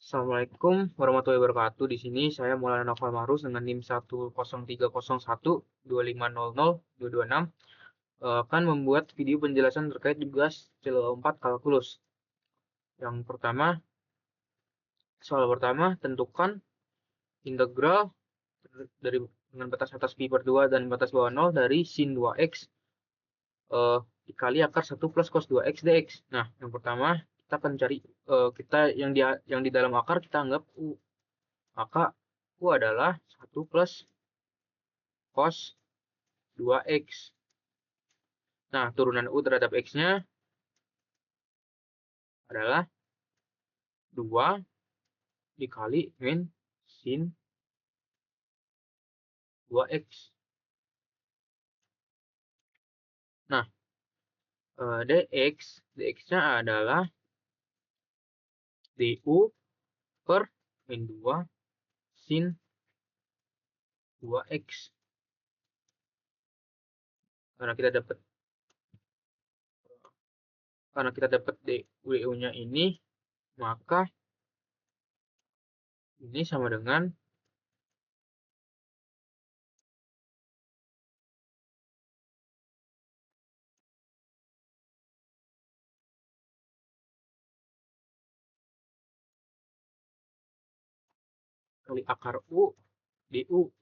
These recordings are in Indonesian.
Assalamualaikum warahmatullahi wabarakatuh. Di sini saya Maulana Noval Marus dengan NIM 10301 250002226 akan membuat video penjelasan terkait tugas CL4 kalkulus. Soal pertama, tentukan integral dari dengan batas atas pi per 2 dan batas bawah 0 dari sin 2x dikali akar 1 plus cos 2x dx. Nah, yang pertama kita akan cari yang di dalam akar kita anggap u. Maka u adalah 1 plus cos 2x. Nah, turunan u terhadap x-nya adalah 2 dikali min sin 2x. Nah, dx-nya adalah du per min 2 sin 2x. Karena kita dapat du-nya ini, maka ini sama dengan kali akar u du.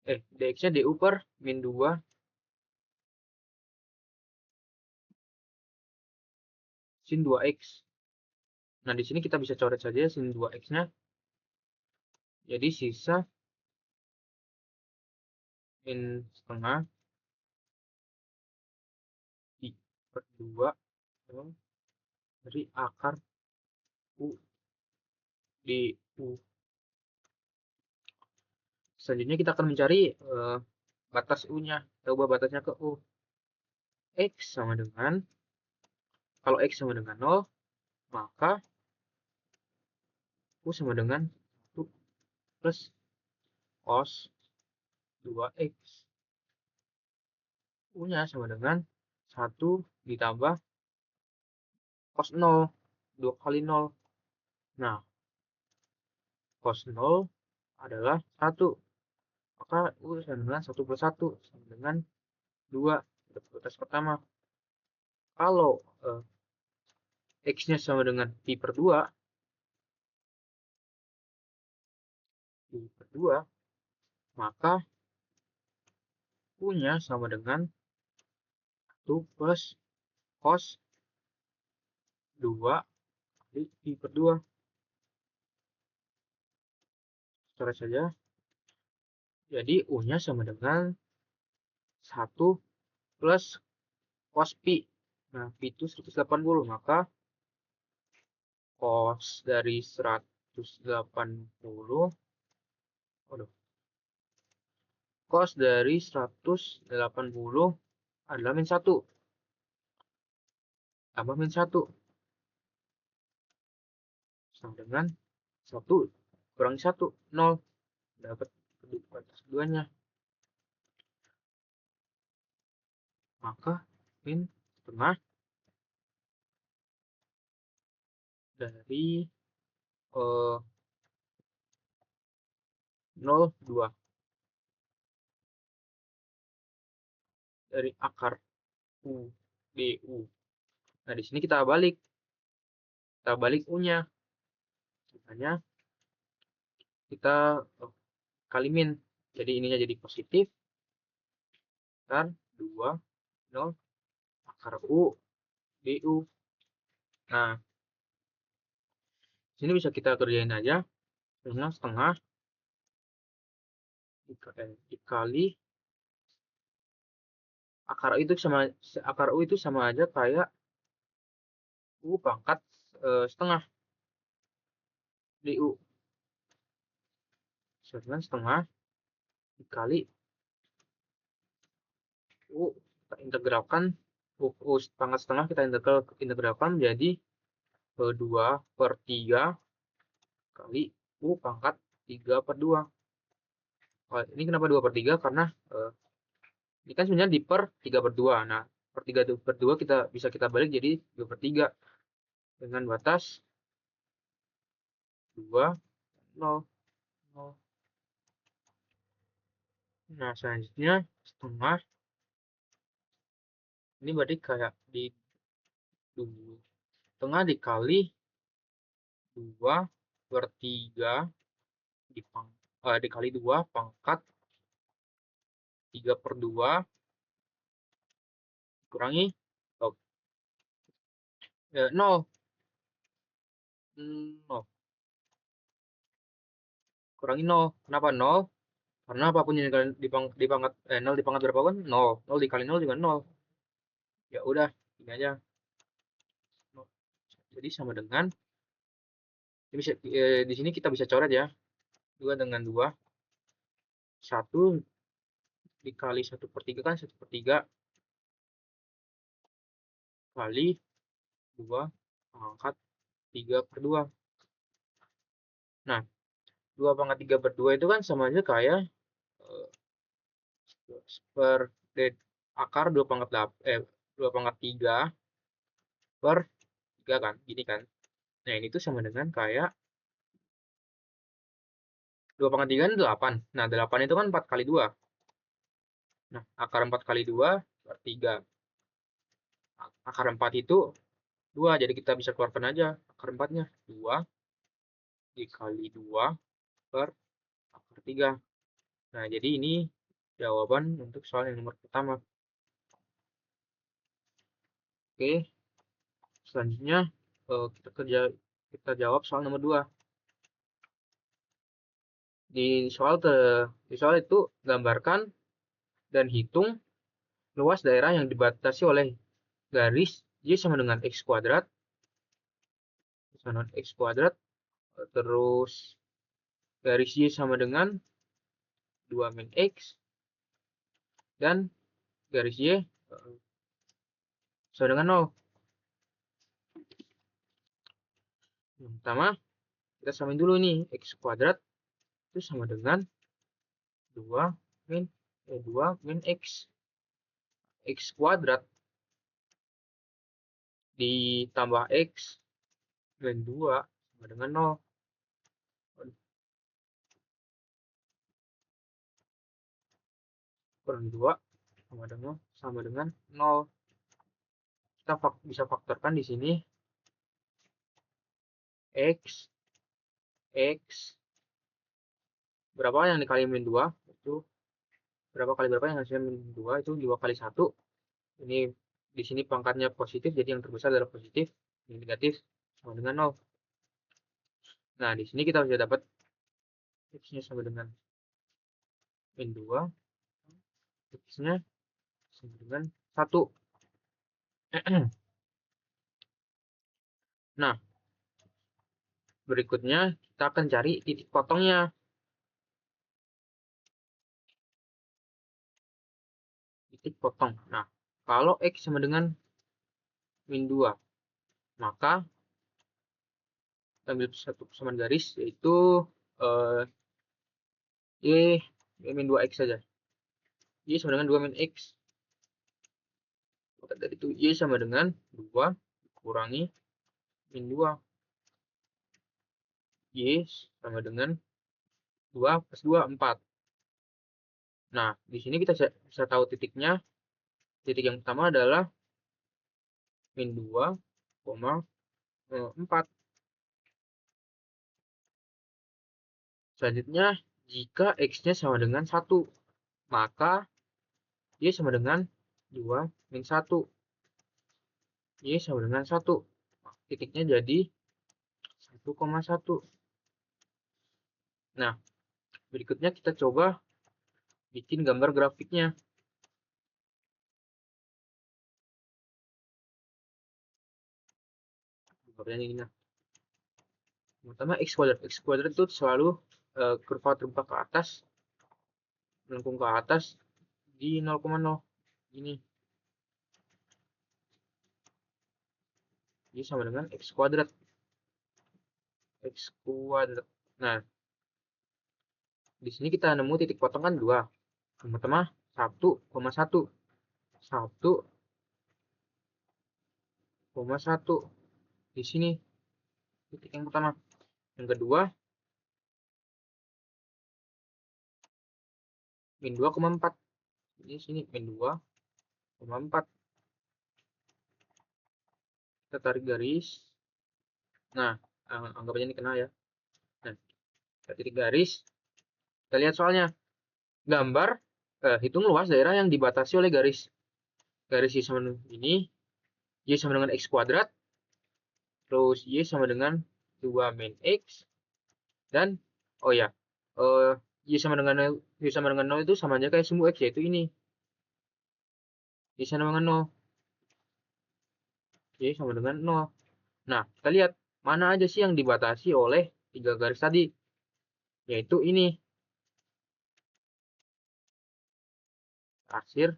Dx-nya du per min 2 sin 2x. Nah, di sini kita bisa coret saja sin 2x-nya. Jadi sisa min setengah pi per 2 dari akar u du. Selanjutnya kita akan mencari batas u-nya. Kita ubah batasnya ke u. Kalau x sama dengan 0, maka u sama dengan 1 plus cos 2x. U-nya sama dengan 1 ditambah cos 0, 2 kali 0. Nah, cos 0 adalah 1. Maka u sama dengan 1 plus 1 sama dengan 2. Batas pertama. Kalau x-nya sama dengan pi per 2, maka u-nya sama dengan 1 plus cos 2 kali pi per 2. Coret saja. Jadi u-nya sama dengan 1 plus cos pi. Nah, pi itu 180, maka cos dari 180, cos dari 180 adalah min 1. Tambah min 1. Sama dengan 1 kurangi 1, 0. Dapat batas keduanya. Maka min setengah dari 0,2 dari akar u du. Nah, di sini kita balik u-nya. Makanya kita kali min. Jadi ininya jadi positif. Dan 2, 0, akar u du. Nah, sini bisa kita kerjain aja. Karena setengah dikali akar u itu sama aja kayak u pangkat setengah du. Dengan setengah dikali u kita integralkan u pangkat setengah kita integralkan menjadi 2/3 kali u pangkat 3/2. Ini kenapa 2/3? Karena ini kan sebenarnya di per 3/2. Nah, per 3/2 bisa kita balik jadi 2/3 dengan batas 2, 0, 0. Nah, selanjutnya setengah. Ini berarti kayak di setengah dikali 2 per 3 dikali 2 pangkat 3 per 2 kurangi 0. 0. Kurangi 0. Kenapa 0? Karena apapun yang dipangkat 0 dipangkat berapa kan? 0. 0 dikali 0 juga 0. Ya udah, ini aja. Jadi sama dengan di sini kita bisa coret ya. 2 dengan 2. 1 dikali 1 per 3 kan 1 per 3 kali 2 pangkat 3 per 2. Nah, 2 pangkat 3 per 2 itu kan sama aja kayak akar 2 pangkat 2 pangkat 3 per 3 kan, gini kan. Nah, ini tuh sama dengan kayak 2 pangkat 3 kan 8. Nah, 8 itu kan 4 kali 2. Nah, akar 4 kali 2 per 3. Akar 4 itu 2, jadi kita bisa keluarkan aja akar 4-nya. 2 dikali 2 per akar 3. Nah, jadi ini jawaban untuk soal yang nomor pertama. Oke, selanjutnya kita jawab soal nomor 2. Di soal itu gambarkan dan hitung luas daerah yang dibatasi oleh garis Y sama dengan X kuadrat, terus garis Y sama dengan 2 min X, dan garis Y sama dengan 0. Yang pertama, kita samain dulu nih, X kuadrat itu sama dengan 2 min X. X kuadrat ditambah X min 2 sama dengan 0. Kurang 2 sama dengan 0. Kita bisa faktorkan di sini X berapa yang dikali min 2 itu berapa kali berapa yang hasilnya min 2 itu 2 kali 1. Ini di sini pangkatnya positif, jadi yang terbesar adalah positif, yang negatif sama dengan 0. Nah, di sini kita bisa dapat X-nya sama dengan min 2, X-nya sama dengan 1. Nah, berikutnya kita akan cari titik potongnya. Titik potong. Nah, kalau X sama dengan min 2, maka ambil satu persamaan garis, yaitu Y min 2X saja. Y sama dengan 2 min X. Maka dari itu Y sama dengan 2 kurangi min 2. Y sama dengan 2 plus 2, 4. Nah, di sini kita bisa tahu titiknya. Titik yang pertama adalah min 2, 4. Selanjutnya, jika X-nya sama dengan 1, maka Y sama dengan 2 min 1. Y sama dengan 1. Titiknya jadi 1,1. Nah, berikutnya kita coba bikin gambar grafiknya. Gambarnya ini. Pertama X kuadrat itu selalu kurva terbuka ke atas, melengkung ke atas di 0,0. Ini. Ini sama dengan X kuadrat. Nah, di sini kita nemu titik potong kan 2. Yang pertama 1,1. 1,1. Di sini titik yang pertama. Yang kedua, min 2,4. Ini sini min 2,4. Kita tarik garis. Nah, anggap aja ini kena ya. Nah, kita titik garis. Kita lihat soalnya. Gambar, hitung luas daerah yang dibatasi oleh garis. Garis Y sama dengan ini. Y sama dengan X kuadrat. Terus Y sama dengan 2 min X. Dan, oh ya, Y sama dengan 0 itu sama aja kayak sumbu X, yaitu ini. Y sama dengan 0. Y sama dengan 0. Nah, kita lihat mana aja sih yang dibatasi oleh 3 garis tadi. Yaitu ini. Akhir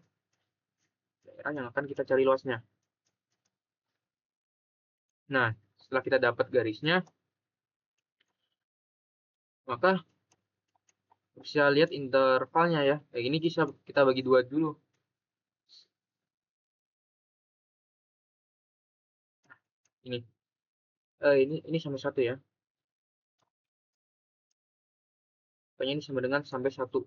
daerah yang akan kita cari luasnya. Nah, setelah kita dapat garisnya, maka bisa lihat intervalnya ya. Kayak gini kita bagi dua dulu. Ini. Ini sama 1 ya. Pokoknya ini sama dengan sampai 1.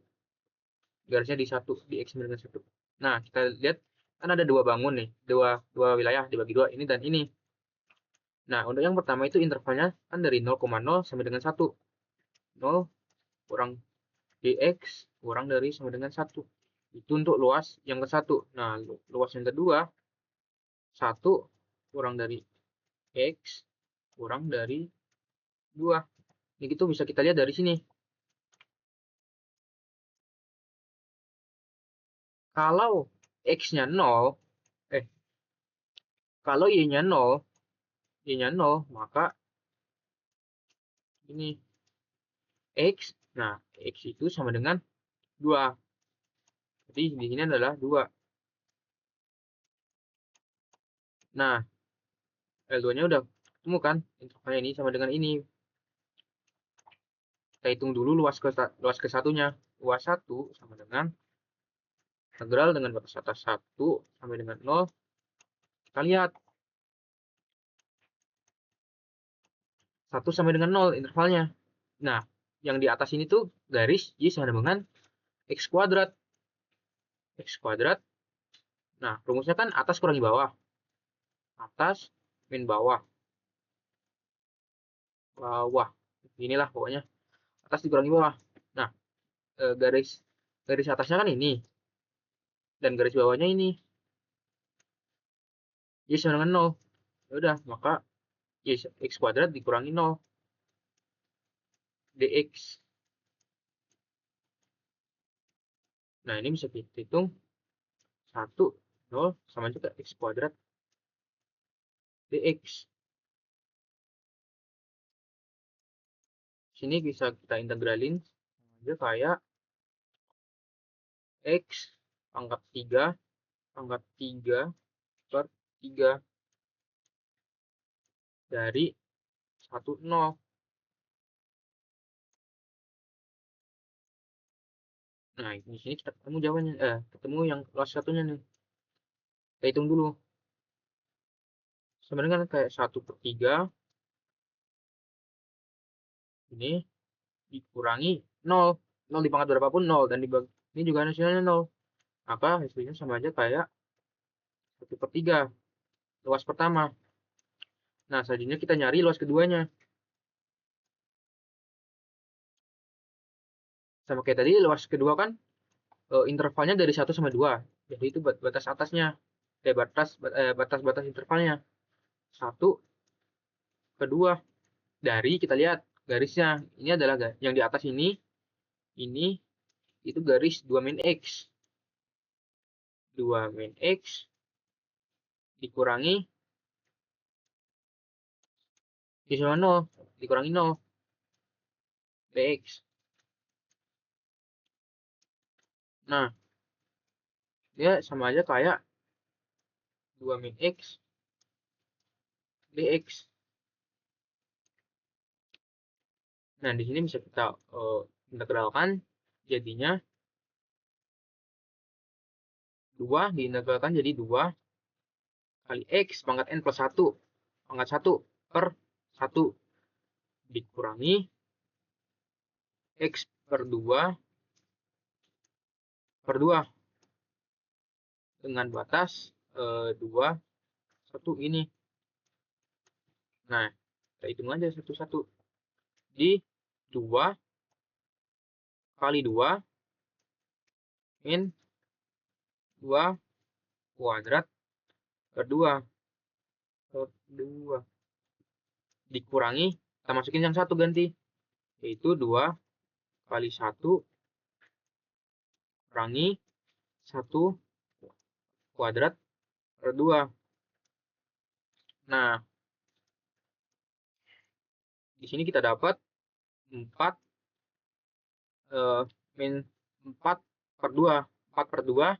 Garisnya di 1, di X sama dengan 1. Nah, kita lihat kan ada 2 bangun nih, dua wilayah dibagi 2, ini dan ini. Nah, untuk yang pertama itu intervalnya kan dari 0,0 sampai dengan 1. 0 kurang dx kurang dari sama dengan 1. Itu untuk luas yang ke-1. Nah, luas yang kedua 1 kurang dari x kurang dari 2. Ini itu bisa kita lihat dari sini. Kalau x-nya 0, kalau y-nya 0, maka ini x, nah x itu sama dengan 2. Jadi di sini adalah 2. Nah, L2-nya udah ketemu kan? Intervalnya ini sama dengan ini. Kita hitung dulu luas ke satunya. Luas 1 sama dengan integral dengan batas atas 1 sampai dengan 0. Kita lihat 1 sampai dengan 0 intervalnya. Nah, yang di atas ini tuh garis Y sama dengan X kuadrat. X kuadrat. Nah, rumusnya kan atas kurangi bawah. Atas min bawah. Bawah. Inilah pokoknya. Atas dikurangi bawah. Nah, garis atasnya kan ini. Dan garis bawahnya ini. Y sama dengan 0. Ya udah, maka Y X kuadrat dikurangi 0. dx. Nah, ini bisa kita hitung 1, 0 sama juga X kuadrat dx. Sini bisa kita integralin aja kayak X pangkat 3 per 3 dari 1, 0. Nah, di sini kita ketemu jawabannya. Ketemu yang luas satunya nih. Kita hitung dulu. Sebenarnya kan kayak 1 per 3. Ini dikurangi 0. 0 dipangkat berapapun 0. Dan dibagi, ini juga hasilnya 0. Maka hasilnya sama aja kayak 1 per 3. Luas pertama. Nah, selanjutnya kita nyari luas keduanya. Sama kayak tadi, luas kedua kan intervalnya dari 1 sampai 2. Jadi itu batas atasnya. Batas intervalnya. 1 kedua. Dari kita lihat garisnya. Ini adalah yang di atas ini. Ini itu garis 2 min X. 2 min X dikurangi Y sama 0. Dikurangi 0. dx. Nah, dia sama aja kayak 2 min X dx. Nah, di sini bisa kita integralkan, jadinya 2 diintegralkan jadi 2 kali X pangkat N plus 1 pangkat 1 per 1 dikurangi X per 2 per 2 dengan batas 2, 1 ini. Nah, kita hitung aja satu-satu. Di 2 kali 2 min 2 kuadrat per 2 dikurangi, kita masukin yang satu ganti, yaitu 2 kali 1 kurangi 1 kuadrat per 2. Nah, di sini kita dapat 4 min 4 per 2. 4 per 2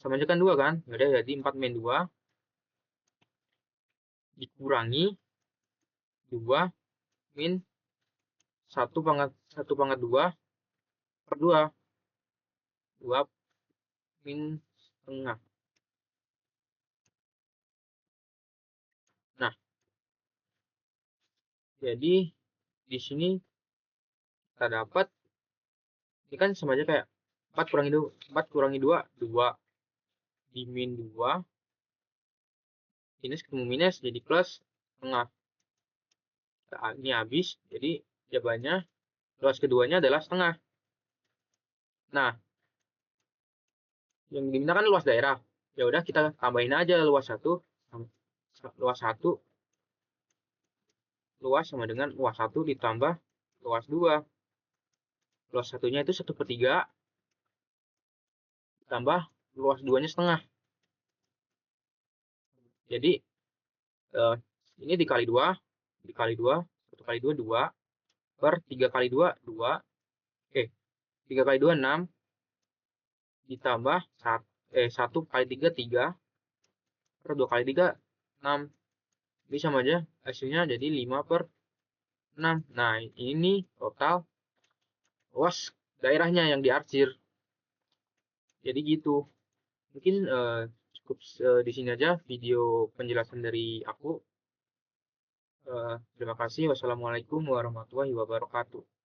sama aja kan 2 kan? Udah, jadi 4 min 2 dikurangi 2 min 1 pangkat 2 per 2. 2 min setengah. Nah, jadi di sini kita dapat, ini kan sama aja kayak 4 kurangi 2, 2 di min 2, minus ketemu minus jadi plus setengah. Nah, ini habis, jadi jawabannya luas keduanya adalah setengah. Nah, yang diminta kan luas daerah. Ya udah, kita tambahin aja luas 1 luas sama dengan luas 1 ditambah luas 2. Luas satunya itu 1/3 ditambah luas 2-nya setengah. Jadi ini dikali 2, 1 kali 2, 2 per 3 kali 2, 2. 3 kali 2, 6 ditambah 1 kali 3, 3 per 2 kali 3, 6. Ini sama aja, hasilnya jadi 5 per 6. Nah, ini total luas daerahnya yang diarsir. Jadi gitu. Mungkin cukup di sini aja video penjelasan dari aku. Terima kasih. Wassalamualaikum warahmatullahi wabarakatuh.